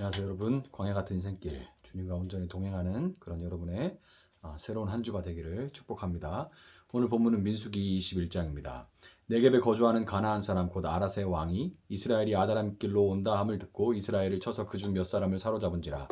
안녕하세요 여러분. 광야 같은 인생길 주님과 온전히 동행하는 그런 여러분의 새로운 한 주가 되기를 축복합니다. 오늘 본문은 민수기 21장입니다. 네겝에 거주하는 가나안 사람 곧 아라세 왕이 이스라엘이 아다람 길로 온다 함을 듣고 이스라엘을 쳐서 그중 몇 사람을 사로잡은지라.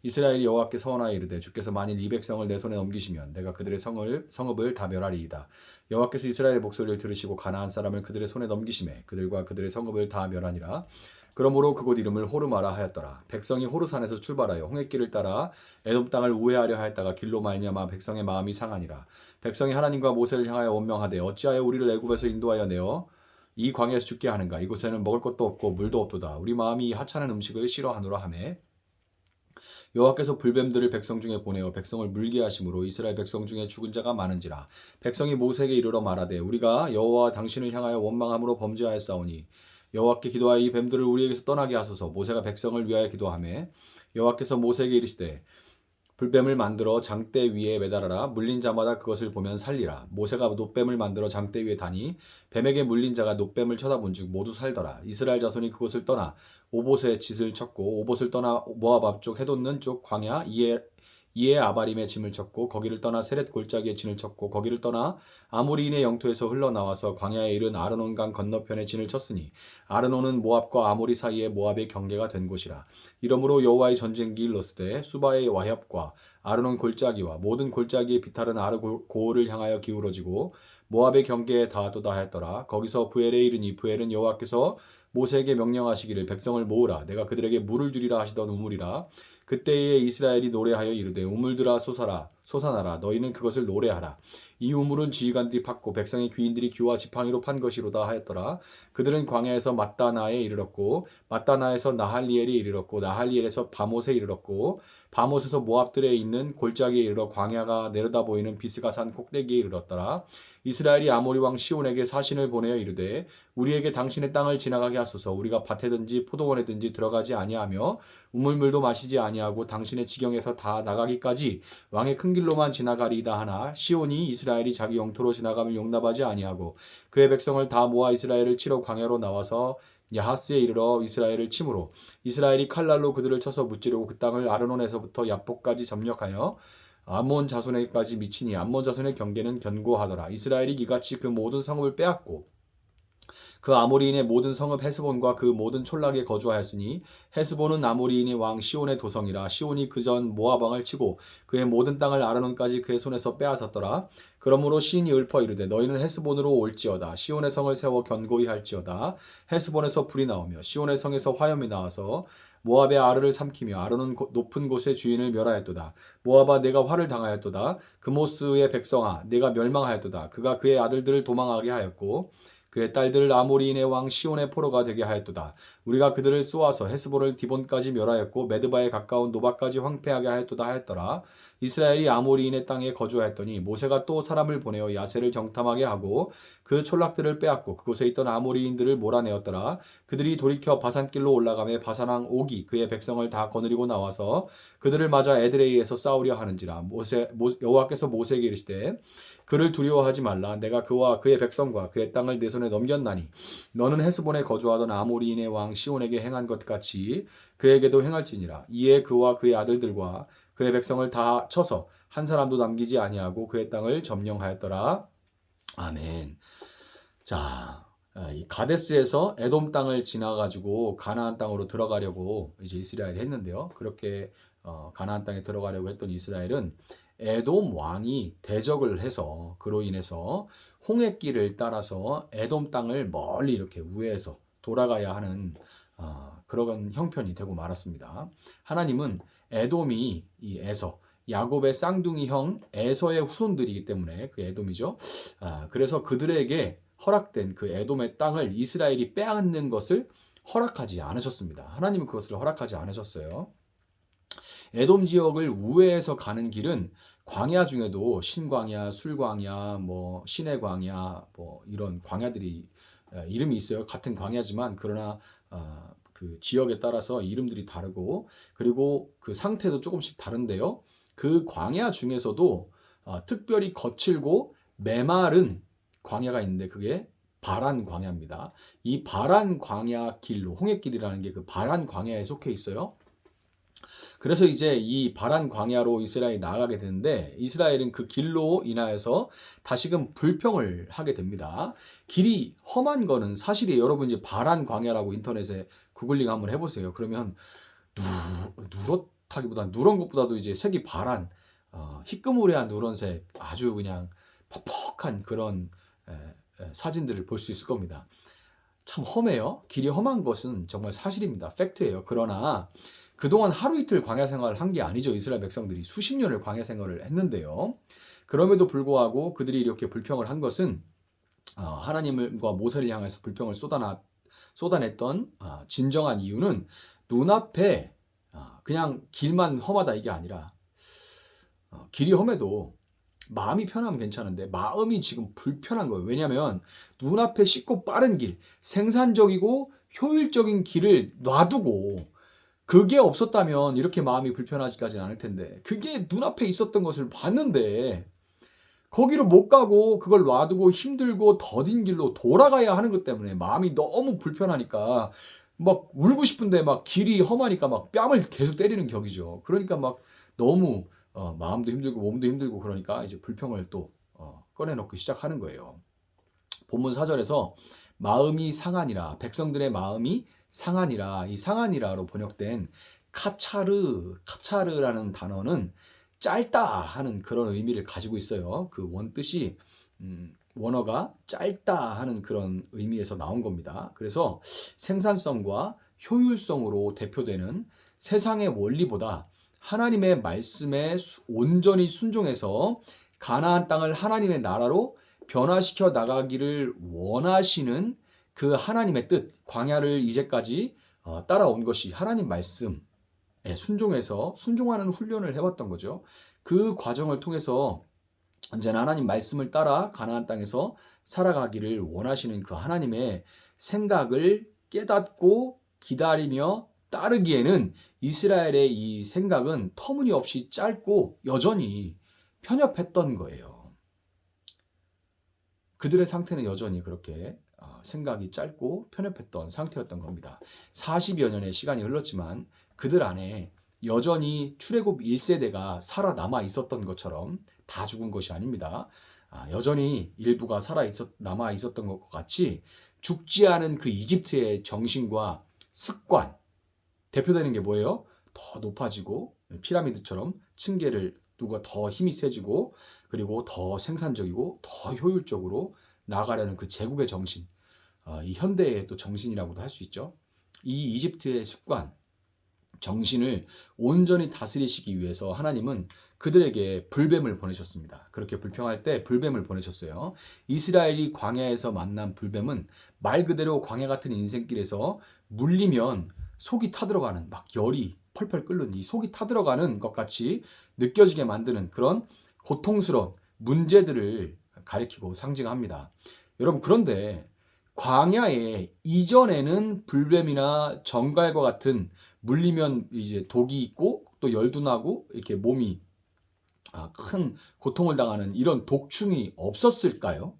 이스라엘이 여호와께 서원하여 이르되 주께서 만일 이 백성을 내 손에 넘기시면 내가 그들의 성읍을 다 멸하리이다. 여호와께서 이스라엘의 목소리를 들으시고 가나안 사람을 그들의 손에 넘기심에 그들과 그들의 성읍을 다 멸하니라. 그러므로 그곳 이름을 호르마라 하였더라. 백성이 호르산에서 출발하여 홍해길을 따라 에돔 땅을 우회하려 하였다가 길로 말미암아 백성의 마음이 상하니라. 백성이 하나님과 모세를 향하여 원명하되 어찌하여 우리를 애굽에서 인도하여 내어 이 광야에서 죽게 하는가. 이곳에는 먹을 것도 없고 물도 없도다. 우리 마음이 이 하찮은 음식을 싫어하노라 하매 여호와께서 불뱀들을 백성 중에 보내어 백성을 물게 하심으로 이스라엘 백성 중에 죽은 자가 많은지라. 백성이 모세에게 이르러 말하되 우리가 여호와 당신을 향하여 원망함으로 범죄하였사오니 여호와께 기도하여 이 뱀들을 우리에게서 떠나게 하소서. 모세가 백성을 위하여 기도하매 여호와께서 모세에게 이르시되 불뱀을 만들어 장대 위에 매달아라. 물린 자마다 그것을 보면 살리라. 모세가 놋뱀을 만들어 장대 위에 다니 뱀에게 물린 자가 놋뱀을 쳐다본즉 모두 살더라. 이스라엘 자손이 그곳을 떠나 오봇에 짓을 쳤고 오봇을 떠나 모압 앞쪽 해돋는 쪽 광야 이에 아바림에 짐을 쳤고 거기를 떠나 세렛 골짜기에 진을 쳤고 거기를 떠나 아모리인의 영토에서 흘러나와서 광야에 이른 아르논 강 건너편에 진을 쳤으니 아르논은 모압과 아모리 사이에 모압의 경계가 된 곳이라. 이러므로 여호와의 전쟁기 일렀으되 수바의 와협과 아르논 골짜기와 모든 골짜기의 비탈은 아르고를 향하여 기울어지고 모압의 경계에 닿았도다 하였더라. 거기서 부엘에 이르니 부엘은 여호와께서 모세에게 명령하시기를 백성을 모으라. 내가 그들에게 물을 주리라 하시던 우물이라. 그때에 이스라엘이 노래하여 이르되 우물들아 솟아나라. 너희는 그것을 노래하라. 이 우물은 지휘관들이 팠고 백성의 귀인들이 귀와 지팡이로 판 것이로다 하였더라. 그들은 광야에서 mat다나에 이르렀고 mat다나에서 나할리엘에 이르렀고 나할리엘에서 바못에 이르렀고 바못에서 모압들에 있는 골짜기에 이르러 광야가 내려다 보이는 비스가산 꼭대기에 이르렀더라. 이스라엘이 아모리 왕 시온에게 사신을 보내어 이르되 우리에게 당신의 땅을 지나가게 하소서. 우리가 밭에든지 포도원에든지 들어가지 아니하며 우물물도 마시지 아니하고 당신의 지경에서 다 나가기까지 왕의 큰 길로만 지나가리이다 하나 시온이 이스라엘이 자기 영토로 지나가면 용납하지 아니하고 그의 백성을 다 모아 이스라엘을 치러 광야로 나와서 야하스에 이르러 이스라엘을 치므로 이스라엘이 칼날로 그들을 쳐서 무찌르고 그 땅을 아르논에서부터 야복까지 점령하여 암몬 자손에게까지 미치니 암몬 자손의 경계는 견고하더라. 이스라엘이 이같이 그 모든 성읍을 빼앗고 그 아모리인의 모든 성읍 헤스본과 그 모든 촌락에 거주하였으니 헤스본은 아모리인의 왕 시온의 도성이라. 시온이 그전 모압 왕을 치고 그의 모든 땅을 아르논까지 그의 손에서 빼앗았더라. 그러므로 시인이 읊어 이르되 너희는 헤스본으로 올지어다. 시온의 성을 세워 견고히 할지어다. 헤스본에서 불이 나오며 시온의 성에서 화염이 나와서 모압의 아르를 삼키며 아르논 높은 곳의 주인을 멸하였도다. 모압아 내가 화를 당하였도다. 그모스의 백성아 내가 멸망하였도다. 그가 그의 아들들을 도망하게 하였고 그의 딸들을 아모리인의 왕 시온의 포로가 되게 하였도다. 우리가 그들을 쏘아서 헤스본을 디본까지 멸하였고 메드바에 가까운 노바까지 황폐하게 하였도다 하였더라. 이스라엘이 아모리인의 땅에 거주하였더니 모세가 또 사람을 보내어 야세를 정탐하게 하고 그 촌락들을 빼앗고 그곳에 있던 아모리인들을 몰아내었더라. 그들이 돌이켜 바산길로 올라가며 바산왕 옥이 그의 백성을 다 거느리고 나와서 그들을 맞아 에드레이에서 싸우려 하는지라. 여호와께서 모세에게 이르시되 그를 두려워하지 말라. 내가 그와 그의 백성과 그의 땅을 내 손에 넘겼나니 너는 헤스본에 거주하던 아모리인의 왕 시온에게 행한 것 같이 그에게도 행할지니라. 이에 그와 그의 아들들과 그의 백성을 다 쳐서 한 사람도 남기지 아니하고 그의 땅을 점령하였더라. 아멘. 자, 이 가데스에서 에돔 땅을 지나가지고 가나안 땅으로 들어가려고 이제 이스라엘이 했는데요. 그렇게 가나안 땅에 들어가려고 했던 이스라엘은 에돔 왕이 대적을 해서 그로 인해서 홍해길을 따라서 에돔 땅을 멀리 이렇게 우회해서 돌아가야 하는 그런 형편이 되고 말았습니다. 하나님은 에돔이 이 에서 야곱의 쌍둥이 형 에서의 후손들이기 때문에 그 에돔이죠. 그래서 그들에게 허락된 그 에돔의 땅을 이스라엘이 빼앗는 것을 허락하지 않으셨습니다. 하나님은 그것을 허락하지 않으셨어요. 에돔 지역을 우회해서 가는 길은 광야 중에도 신광야, 술광야, 뭐 신의 광야, 뭐 이런 광야들이 이름이 있어요. 같은 광야지만 그러나 그 지역에 따라서 이름들이 다르고 그리고 그 상태도 조금씩 다른데요. 그 광야 중에서도 특별히 거칠고 메마른 광야가 있는데 그게 바란 광야입니다. 이 바란 광야 길로 홍해길이라는 게 그 바란 광야에 속해 있어요. 그래서 이제 이 바란 광야로 이스라엘이 나아가게 되는데 이스라엘은 그 길로 인하여서 다시금 불평을 하게 됩니다. 길이 험한 거는 사실이 여러분 이제 바란 광야라고 인터넷에 구글링 한번 해보세요. 그러면 누렇다기보다 누런 것보다도 이제 색이 바란 희끄무레한 누런색 아주 그냥 퍽퍽한 그런 사진들을 볼 수 있을 겁니다. 참 험해요. 길이 험한 것은 정말 사실입니다. 팩트예요. 그러나 그동안 하루 이틀 광야 생활을 한 게 아니죠. 이스라엘 백성들이 수십 년을 광야 생활을 했는데요. 그럼에도 불구하고 그들이 이렇게 불평을 한 것은 하나님과 모세를 향해서 불평을 쏟아냈던 진정한 이유는 눈앞에 그냥 길만 험하다 이게 아니라 길이 험해도 마음이 편하면 괜찮은데 마음이 지금 불편한 거예요. 왜냐하면 눈앞에 쉽고 빠른 길, 생산적이고 효율적인 길을 놔두고 그게 없었다면 이렇게 마음이 불편하지까지는 않을 텐데 그게 눈앞에 있었던 것을 봤는데 거기로 못 가고 그걸 놔두고 힘들고 더딘 길로 돌아가야 하는 것 때문에 마음이 너무 불편하니까 막 울고 싶은데 막 길이 험하니까 막 뺨을 계속 때리는 격이죠. 그러니까 막 너무 마음도 힘들고 몸도 힘들고 그러니까 이제 불평을 또 꺼내놓기 시작하는 거예요. 본문 4절에서 마음이 상하니라, 백성들의 마음이 상하니라, 이 상하니라로 번역된 카차르라는 단어는 짧다 하는 그런 의미를 가지고 있어요. 그 원뜻이 원어가 짧다 하는 그런 의미에서 나온 겁니다. 그래서 생산성과 효율성으로 대표되는 세상의 원리보다 하나님의 말씀에 온전히 순종해서 가나안 땅을 하나님의 나라로 변화시켜 나가기를 원하시는 그 하나님의 뜻, 광야를 이제까지 따라온 것이 하나님 말씀에 순종해서 순종하는 훈련을 해왔던 거죠. 그 과정을 통해서 언제나 하나님 말씀을 따라 가나안 땅에서 살아가기를 원하시는 그 하나님의 생각을 깨닫고 기다리며 따르기에는 이스라엘의 이 생각은 터무니없이 짧고 여전히 편협했던 거예요. 그들의 상태는 여전히 그렇게 생각이 짧고 편협했던 상태였던 겁니다. 40여 년의 시간이 흘렀지만 그들 안에 여전히 출애굽 1세대가 살아남아 있었던 것처럼 다 죽은 것이 아닙니다. 여전히 일부가 남아 있었던 것 같이 죽지 않은 그 이집트의 정신과 습관, 대표되는 게 뭐예요? 더 높아지고 피라미드처럼 층계를 누가 더 힘이 세지고 그리고 더 생산적이고 더 효율적으로 나아가려는 그 제국의 정신, 이 현대의 또 정신이라고도 할 수 있죠. 이 이집트의 습관, 정신을 온전히 다스리시기 위해서 하나님은 그들에게 불뱀을 보내셨습니다. 그렇게 불평할 때 불뱀을 보내셨어요. 이스라엘이 광야에서 만난 불뱀은 말 그대로 광야 같은 인생길에서 물리면 속이 타들어가는 막 열이 펄펄 끓는 이 속이 타들어가는 것 같이 느껴지게 만드는 그런 고통스러운 문제들을 가리키고 상징합니다. 여러분 그런데 광야에 이전에는 불뱀이나 정갈과 같은 물리면 이제 독이 있고 또 열도 나고 이렇게 몸이 큰 고통을 당하는 이런 독충이 없었을까요?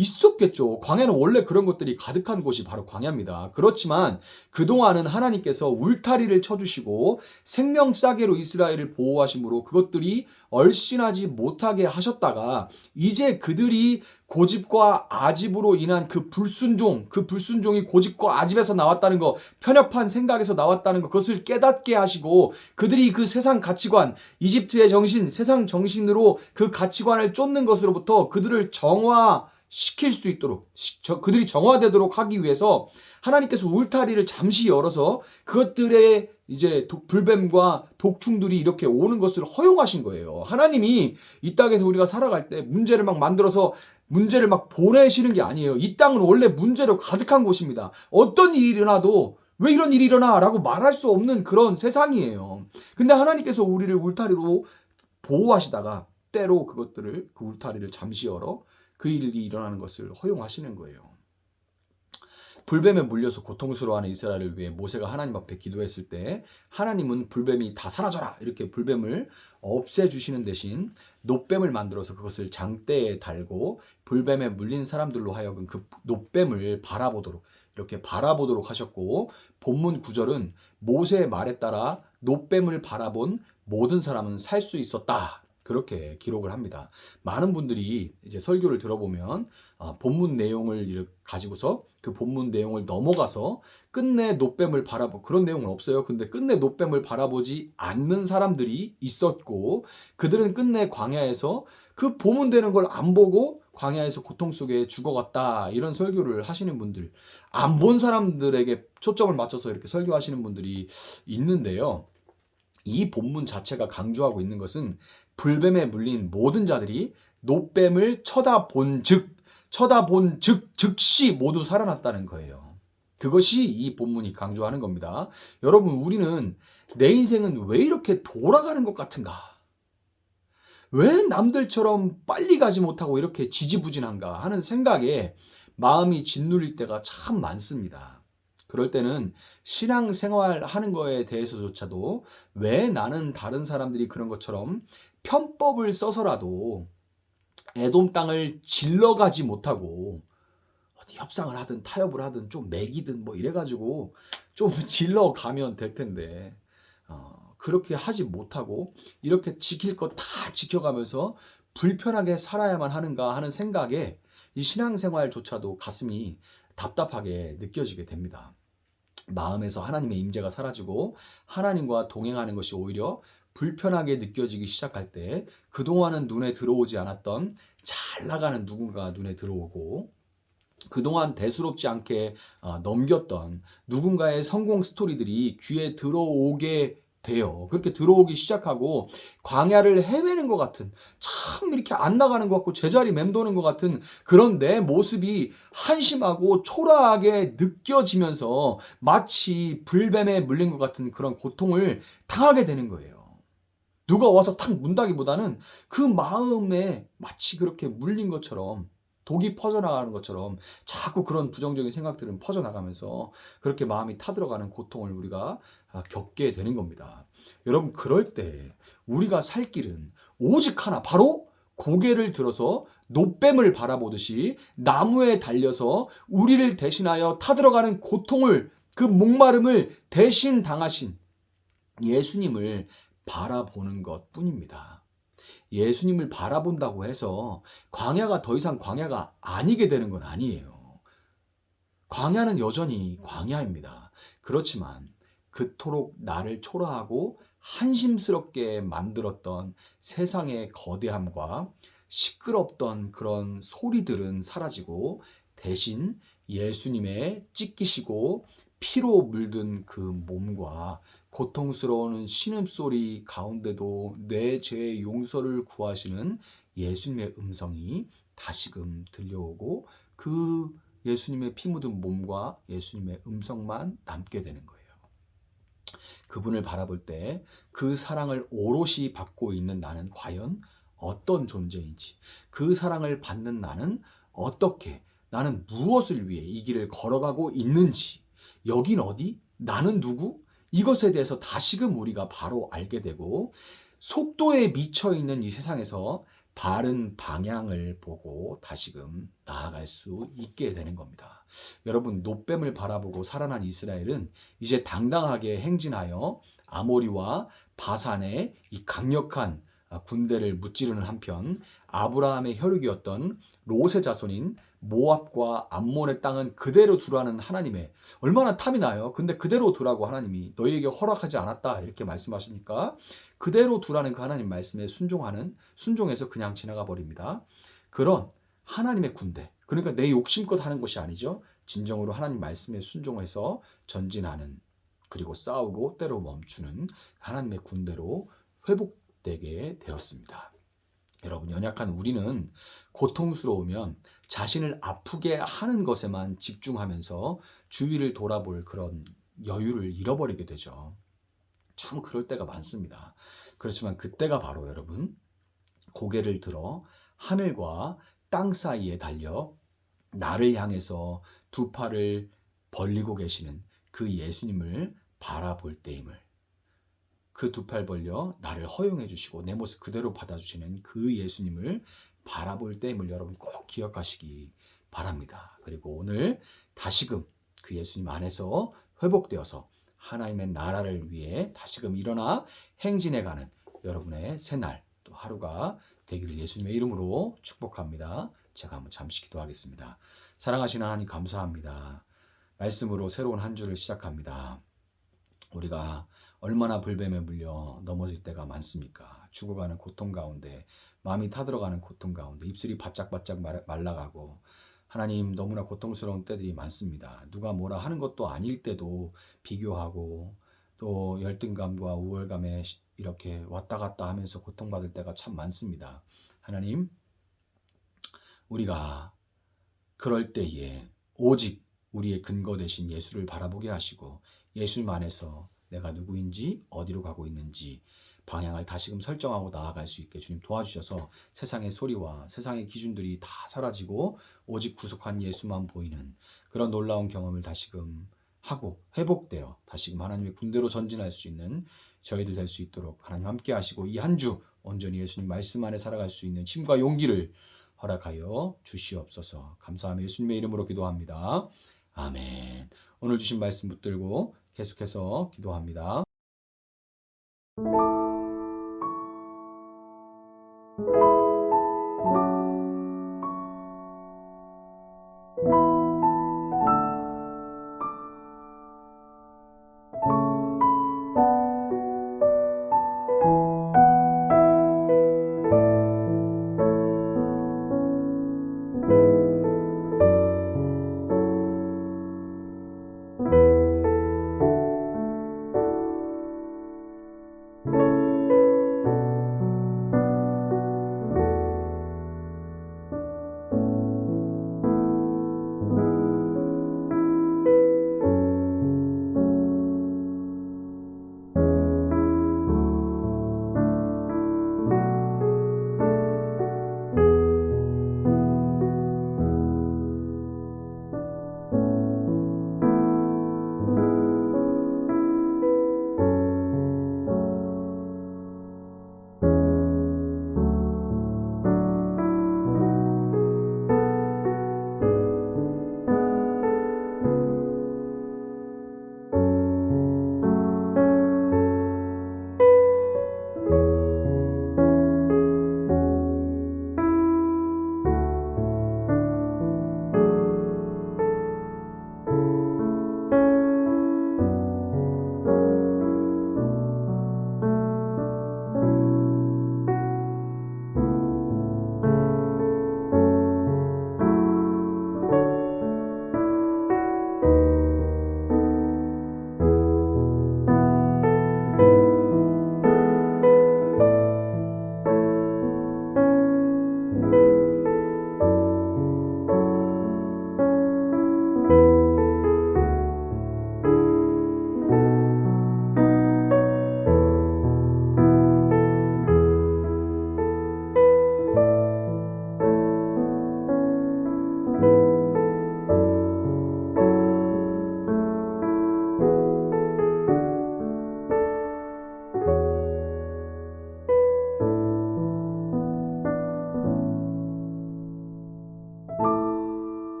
있었겠죠. 광야는 원래 그런 것들이 가득한 곳이 바로 광야입니다. 그렇지만 그동안은 하나님께서 울타리를 쳐주시고 생명싸개로 이스라엘을 보호하심으로 그것들이 얼씬하지 못하게 하셨다가 이제 그들이 고집과 아집으로 인한 그 불순종이 고집과 아집에서 나왔다는 거, 편협한 생각에서 나왔다는 것, 그것을 깨닫게 하시고 그들이 그 세상 가치관, 이집트의 정신, 세상 정신으로 그 가치관을 쫓는 것으로부터 그들을 시킬 수 있도록 그들이 정화되도록 하기 위해서 하나님께서 울타리를 잠시 열어서 그것들의 이제 불뱀과 독충들이 이렇게 오는 것을 허용하신 거예요. 하나님이 이 땅에서 우리가 살아갈 때 문제를 막 만들어서 문제를 막 보내시는 게 아니에요. 이 땅은 원래 문제로 가득한 곳입니다. 어떤 일이 일어나도 왜 이런 일이 일어나? 라고 말할 수 없는 그런 세상이에요. 근데 하나님께서 우리를 울타리로 보호하시다가 때로 그 울타리를 잠시 열어 그 일이 일어나는 것을 허용하시는 거예요. 불뱀에 물려서 고통스러워하는 이스라엘을 위해 모세가 하나님 앞에 기도했을 때 하나님은 불뱀이 다 사라져라 이렇게 불뱀을 없애주시는 대신 놋뱀을 만들어서 그것을 장대에 달고 불뱀에 물린 사람들로 하여금 그 놋뱀을 바라보도록 이렇게 바라보도록 하셨고, 본문 9절은 모세의 말에 따라 놋뱀을 바라본 모든 사람은 살 수 있었다. 그렇게 기록을 합니다. 많은 분들이 이제 설교를 들어보면 본문 내용을 가지고서 그 본문 내용을 넘어가서 끝내 놋뱀을 바라보, 그런 내용은 없어요. 근데 끝내 놋뱀을 바라보지 않는 사람들이 있었고, 그들은 끝내 광야에서 그 보문되는 걸 안 보고 광야에서 고통 속에 죽어갔다, 이런 설교를 하시는 분들, 안 본 사람들에게 초점을 맞춰서 이렇게 설교하시는 분들이 있는데요. 이 본문 자체가 강조하고 있는 것은 불뱀에 물린 모든 자들이 놋뱀을 쳐다본 즉시 모두 살아났다는 거예요. 그것이 이 본문이 강조하는 겁니다. 여러분, 우리는 내 인생은 왜 이렇게 돌아가는 것 같은가? 왜 남들처럼 빨리 가지 못하고 이렇게 지지부진한가 하는 생각에 마음이 짓눌릴 때가 참 많습니다. 그럴 때는 신앙생활 하는 거에 대해서조차도 왜 나는 다른 사람들이 그런 것처럼 편법을 써서라도 에돔 땅을 질러가지 못하고 어디 협상을 하든 타협을 하든 좀 매기든 뭐 이래가지고 좀 질러가면 될 텐데 그렇게 하지 못하고 이렇게 지킬 거 다 지켜가면서 불편하게 살아야만 하는가 하는 생각에 이 신앙생활조차도 가슴이 답답하게 느껴지게 됩니다. 마음에서 하나님의 임재가 사라지고 하나님과 동행하는 것이 오히려 불편하게 느껴지기 시작할 때 그동안은 눈에 들어오지 않았던 잘 나가는 누군가가 눈에 들어오고, 그동안 대수롭지 않게 넘겼던 누군가의 성공 스토리들이 귀에 들어오게 돼요. 그렇게 들어오기 시작하고 광야를 헤매는 것 같은, 참 이렇게 안 나가는 것 같고 제자리 맴도는 것 같은 그런 내 모습이 한심하고 초라하게 느껴지면서 마치 불뱀에 물린 것 같은 그런 고통을 당하게 되는 거예요. 누가 와서 탁 문다기보다는 그 마음에 마치 그렇게 물린 것처럼, 독이 퍼져나가는 것처럼 자꾸 그런 부정적인 생각들은 퍼져나가면서 그렇게 마음이 타들어가는 고통을 우리가 겪게 되는 겁니다. 여러분, 그럴 때 우리가 살 길은 오직 하나, 바로 고개를 들어서 놋뱀을 바라보듯이 나무에 달려서 우리를 대신하여 타들어가는 고통을, 그 목마름을 대신 당하신 예수님을 바라보는 것 뿐입니다. 예수님을 바라본다고 해서 광야가 더 이상 광야가 아니게 되는 건 아니에요. 광야는 여전히 광야입니다. 그렇지만 그토록 나를 초라하고 한심스럽게 만들었던 세상의 거대함과 시끄럽던 그런 소리들은 사라지고, 대신 예수님의 찢기시고 피로 물든 그 몸과 고통스러운 신음소리 가운데도 내 죄의 용서를 구하시는 예수님의 음성이 다시금 들려오고, 그 예수님의 피 묻은 몸과 예수님의 음성만 남게 되는 거예요. 그분을 바라볼 때 그 사랑을 오롯이 받고 있는 나는 과연 어떤 존재인지, 그 사랑을 받는 나는 어떻게, 나는 무엇을 위해 이 길을 걸어가고 있는지, 여긴 어디? 나는 누구? 이것에 대해서 다시금 우리가 바로 알게 되고, 속도에 미쳐 있는 이 세상에서 바른 방향을 보고 다시금 나아갈 수 있게 되는 겁니다. 여러분, 놋뱀을 바라보고 살아난 이스라엘은 이제 당당하게 행진하여 아모리와 바산의 이 강력한 군대를 무찌르는 한편, 아브라함의 혈육이었던 롯의 자손인 모압과 암몬의 땅은 그대로 두라는 하나님의, 얼마나 탐이 나요. 근데 그대로 두라고 하나님이 너희에게 허락하지 않았다 이렇게 말씀하시니까 그대로 두라는 그 하나님 말씀에 순종해서 그냥 지나가 버립니다. 그런 하나님의 군대, 그러니까 내 욕심껏 하는 것이 아니죠. 진정으로 하나님 말씀에 순종해서 전진하는, 그리고 싸우고 때로 멈추는 하나님의 군대로 회복되게 되었습니다. 여러분, 연약한 우리는 고통스러우면 자신을 아프게 하는 것에만 집중하면서 주위를 돌아볼 그런 여유를 잃어버리게 되죠. 참 그럴 때가 많습니다. 그렇지만 그때가 바로 여러분, 고개를 들어 하늘과 땅 사이에 달려 나를 향해서 두 팔을 벌리고 계시는 그 예수님을 바라볼 때임을, 그 두 팔 벌려 나를 허용해 주시고 내 모습 그대로 받아주시는 그 예수님을 바라볼 때임을 여러분 꼭 기억하시기 바랍니다. 그리고 오늘 다시금 그 예수님 안에서 회복되어서 하나님의 나라를 위해 다시금 일어나 행진해가는 여러분의 새날 또 하루가 되기를 예수님의 이름으로 축복합니다. 제가 한번 잠시 기도하겠습니다. 사랑하시는 하나님 감사합니다. 말씀으로 새로운 한 주를 시작합니다. 우리가 얼마나 불뱀에 물려 넘어질 때가 많습니까? 죽어가는 고통 가운데, 마음이 타들어가는 고통 가운데, 입술이 바짝바짝 말라가고, 하나님 너무나 고통스러운 때들이 많습니다. 누가 뭐라 하는 것도 아닐 때도 비교하고, 또 열등감과 우월감에 이렇게 왔다 갔다 하면서 고통받을 때가 참 많습니다. 하나님, 우리가 그럴 때에 오직 우리의 근거 되신 예수를 바라보게 하시고 예수님 안에서 내가 누구인지 어디로 가고 있는지 방향을 다시금 설정하고 나아갈 수 있게 주님 도와주셔서 세상의 소리와 세상의 기준들이 다 사라지고 오직 구속한 예수만 보이는 그런 놀라운 경험을 다시금 하고 회복되어 다시금 하나님의 군대로 전진할 수 있는 저희들 될 수 있도록 하나님 함께 하시고 이 한 주 온전히 예수님 말씀 안에 살아갈 수 있는 힘과 용기를 허락하여 주시옵소서. 감사하며 예수님의 이름으로 기도합니다. 아멘. 오늘 주신 말씀 붙들고 계속해서 기도합니다.